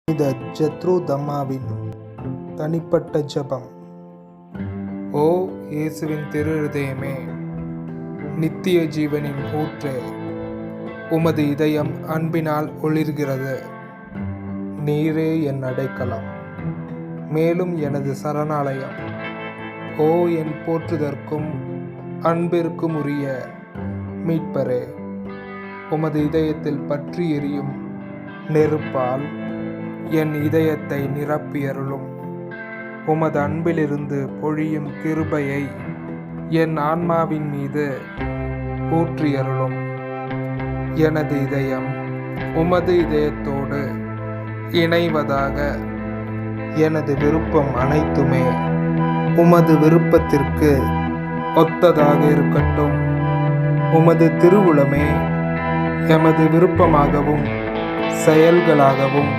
புனித ஜெத்ரூதம்மாவின் தனிப்பட்ட ஜெபம். ஓ இயேசுவின் திருஹிருதயமே, நித்திய ஜீவனின் ஊற்றே, உமது இதயம் அன்பினால் ஒளிர்கிறது. நீரே என் அடைக்கலம், மேலும் எனது சரணாலயம். ஓ என் போற்றுதற்கும் அன்பிற்கும் உரிய மீட்பரே, உமது இதயத்தில் பற்றி எரியும் நெருப்பால் என் இதயத்தை நிரப்பியருளும். உமது அன்பிலிருந்து பொழியும் கிருபையை என் ஆன்மாவின் மீது ஊற்றியருளும். எனது இதயம் உமது இதயத்தோடு இணைவதாக. எனது விருப்பம் அனைத்துமே உமது விருப்பத்திற்கு ஒத்ததாக இருக்கட்டும். உமது திருவுளமே எமது விருப்பமாகவும் செயல்களாகவும்